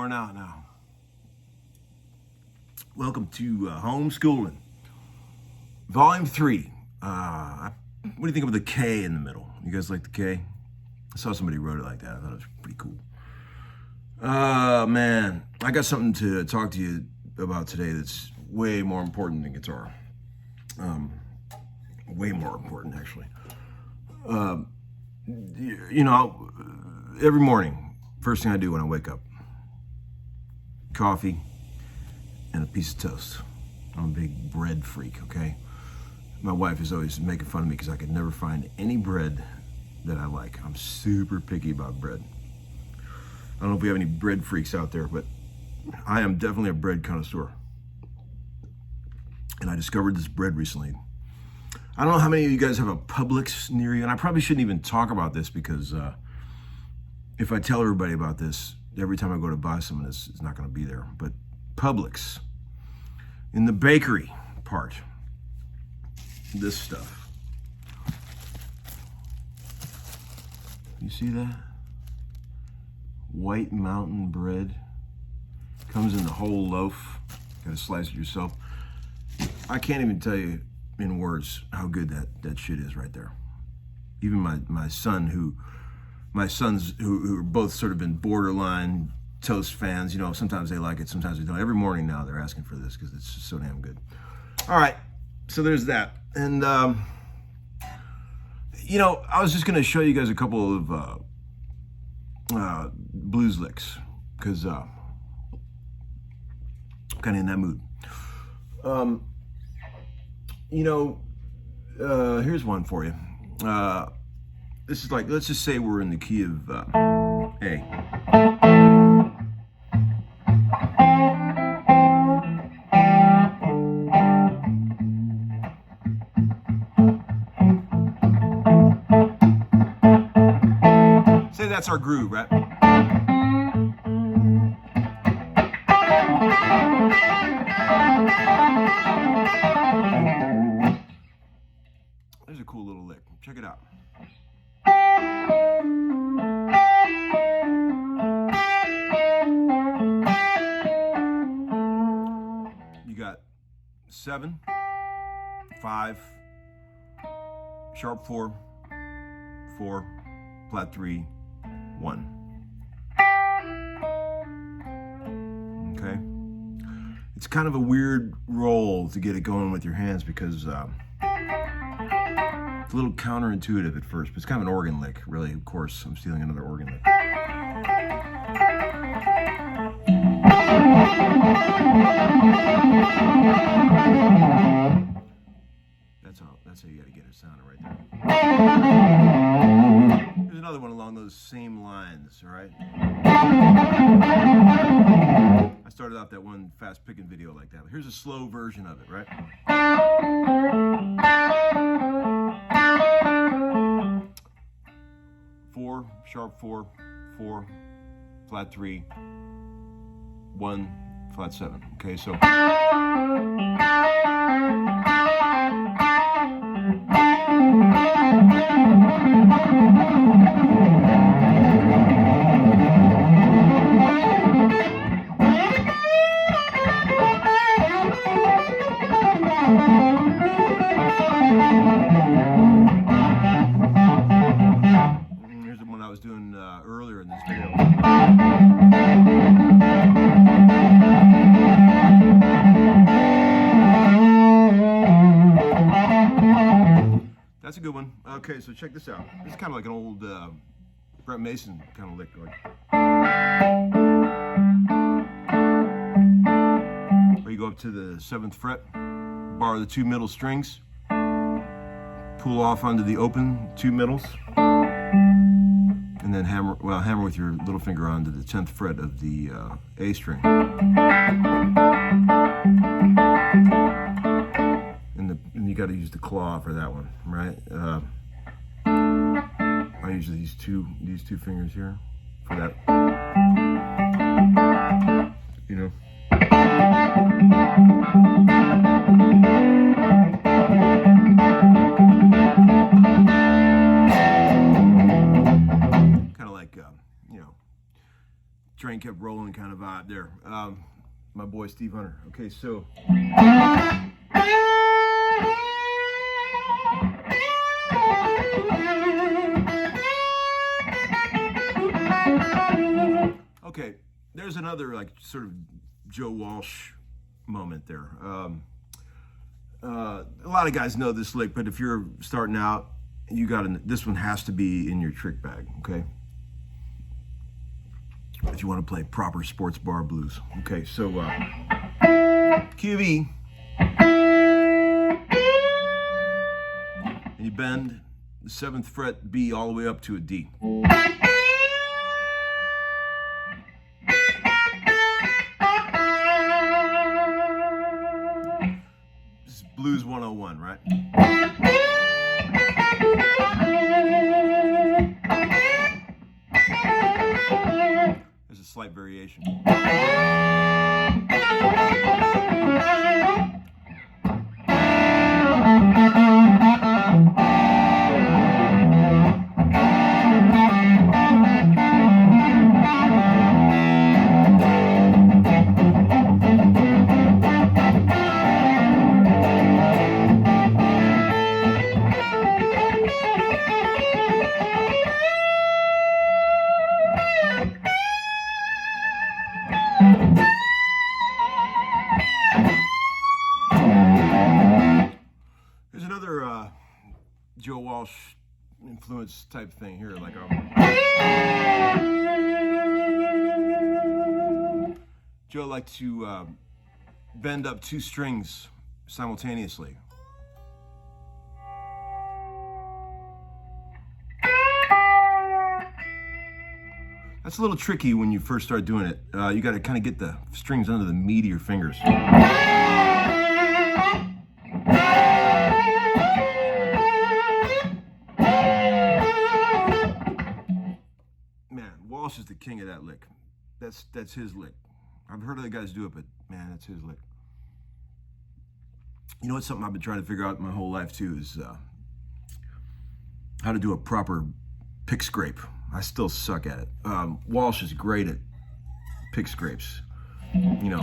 worn out now. Welcome to Homeskoolin, Volume 3. What do you think of the K in the middle? You guys like the K? I saw somebody wrote it like that. I thought it was pretty cool. Man, I got something to talk to you about today that's way more important than guitar. Way more important, actually. You know, every morning, first thing I do when I wake up, coffee and a piece of toast. I'm a big bread freak, okay? My wife is always making fun of me because I could never find any bread that I like. I'm super picky about bread. I don't know if we have any bread freaks out there, but I am definitely a bread connoisseur. And I discovered this bread recently. I don't know how many of you guys have a Publix near you, and I probably shouldn't even talk about this because if I tell everybody about this, every time I go to buy something, it's not going to be there. But Publix, in the bakery part, this stuff. You see that? White Mountain bread. Comes in the whole loaf. Got to slice it yourself. I can't even tell you in words how good that shit is right there. Even my sons who are both sort of been borderline toast fans, you know, sometimes they like it, sometimes they don't. Every morning now they're asking for this because it's just so damn good. All right, so there's that. And you know, I was just gonna show you guys a couple of blues licks because I'm kind of in that mood. You know, here's one for you. This is like, let's just say we're in the key of A. Say that's our groove, right? There's a cool little lick. Check it out. You got 7, 5, sharp 4, 4, flat 3, 1. Okay? It's kind of a weird roll to get it going with your hands because it's a little counterintuitive at first, but it's kind of an organ lick, really. Of course, I'm stealing another organ lick. That's how you gotta get it sounding right there. Here's another one along those same lines, all right? I started out that one fast picking video like that, but here's a slow version of it, right? 4, sharp 4, 4, flat 3, 1, flat 7. Okay, so. Here's the one I was doing earlier in this video. That's a good one. Okay, so check this out. This is kind of like an old Brett Mason kind of lick. Where you go up to the 7th fret, borrow the 2 middle strings, pull off onto the open 2 middles, and then hammer with your little finger onto the 10th fret of the A string. And you got to use the claw for that one, right? I use these two fingers here for that. You know. Kind of like, you know, Train-Kept rolling kind of vibe there. My boy Steve Hunter. Okay, so. Okay, there's another like sort of Joe Walsh moment there. A lot of guys know this lick, but if you're starting out, you this one has to be in your trick bag, okay? If you want to play proper sports bar blues. Okay, so QV, and you bend the 7th fret B all the way up to a D. This is Blues 101, right? There's a slight variation. There's another Joe Walsh influence type thing here, like Joe liked to bend up 2 strings simultaneously. That's a little tricky when you first start doing it. You got to kind of get the strings under the meat of your fingers. Man, Walsh is the king of that lick. That's his lick. I've heard other guys do it, but man, that's his lick. You know what's something I've been trying to figure out my whole life too is how to do a proper pick scrape. I still suck at it. Walsh is great at pick scrapes. You know,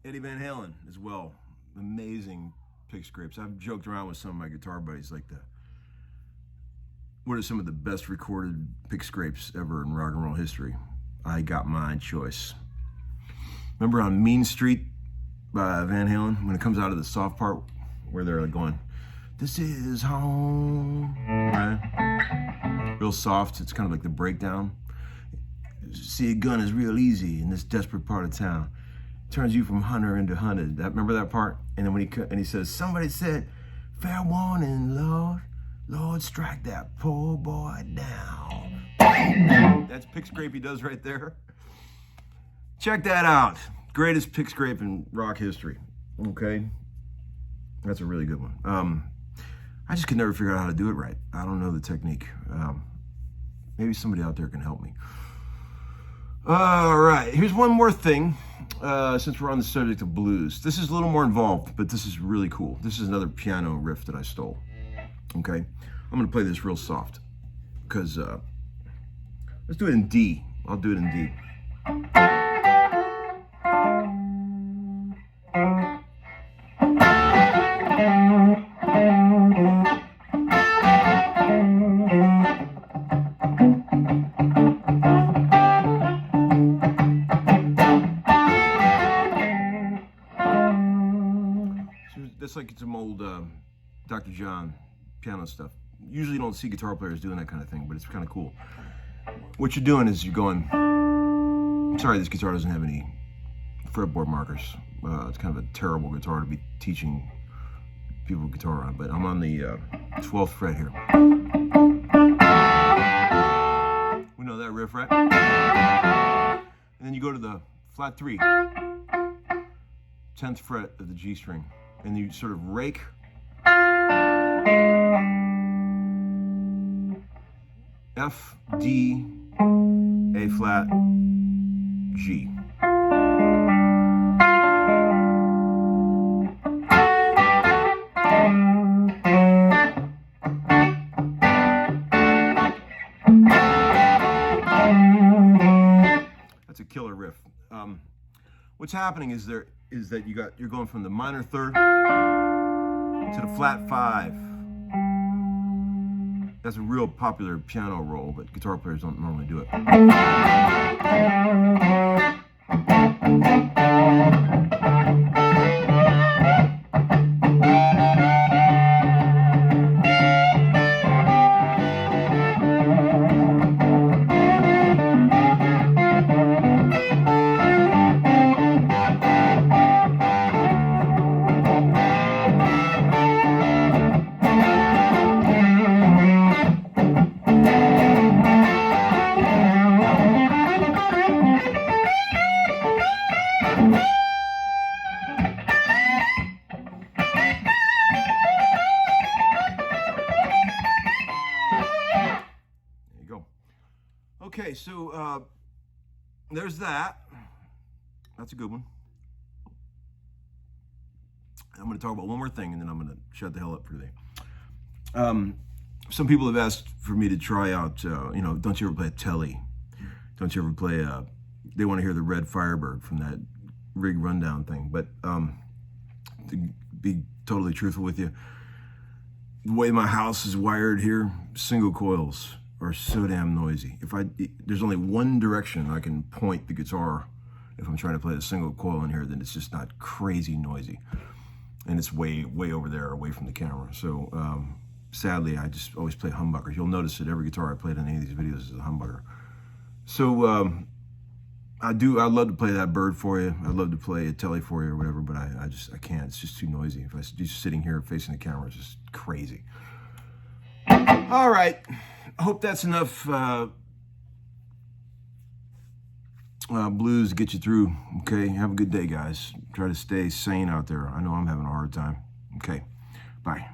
Eddie Van Halen as well. Amazing pick scrapes. I've joked around with some of my guitar buddies like what are some of the best recorded pick scrapes ever in rock and roll history? I got my choice. Remember on Mean Street by Van Halen, when it comes out of the soft part where they're like going, "This is home," right? Real soft. It's kind of like the breakdown. See, a gun is real easy in this desperate part of town. Turns you from hunter into hunted. Remember that part? And then when he says, "Somebody said, fair warning, Lord. Lord, strike that poor boy down." That's pick scrape he does right there. Check that out. Greatest pick scrape in rock history. Okay, that's a really good one. I just could never figure out how to do it right. I don't know the technique. Maybe somebody out there can help me. All right, here's one more thing. Since we're on the subject of blues, this is a little more involved, but this is really cool. This is another piano riff that I stole. Okay, I'm gonna play this real soft because let's do it in D. I'll do it in D. That's like some old Dr. John piano stuff. Usually you don't see guitar players doing that kind of thing, but it's kind of cool. What you're doing is you're going, I'm sorry this guitar doesn't have any fretboard markers. It's kind of a terrible guitar to be teaching people guitar on, but I'm on the 12th fret here. We know that riff, right? And then you go to the flat 3, 10th fret of the G string, and you sort of rake F, D, A flat, G. happening is that you're going from the minor third to the flat 5. That's a real popular piano roll, but guitar players don't normally do it. Okay, so there's that. That's a good one. I'm going to talk about one more thing, and then I'm going to shut the hell up for today. Some people have asked for me to try out, don't you ever play a telly? Don't you ever play they want to hear the Red Firebird from that rig rundown thing. But to be totally truthful with you, the way my house is wired here, single coils are so damn noisy. There's only one direction I can point the guitar if I'm trying to play a single coil in here, then it's just not crazy noisy. And it's way over there, away from the camera. So sadly, I just always play humbuckers. You'll notice that every guitar I played in any of these videos is a humbucker. So I'd love to play that bird for you. I'd love to play a telly for you or whatever, but I can't. It's just too noisy. If I just sitting here facing the camera, it's just crazy. All right. I hope that's enough blues to get you through. Okay, have a good day, guys. Try to stay sane out there. I know I'm having a hard time. Okay, bye.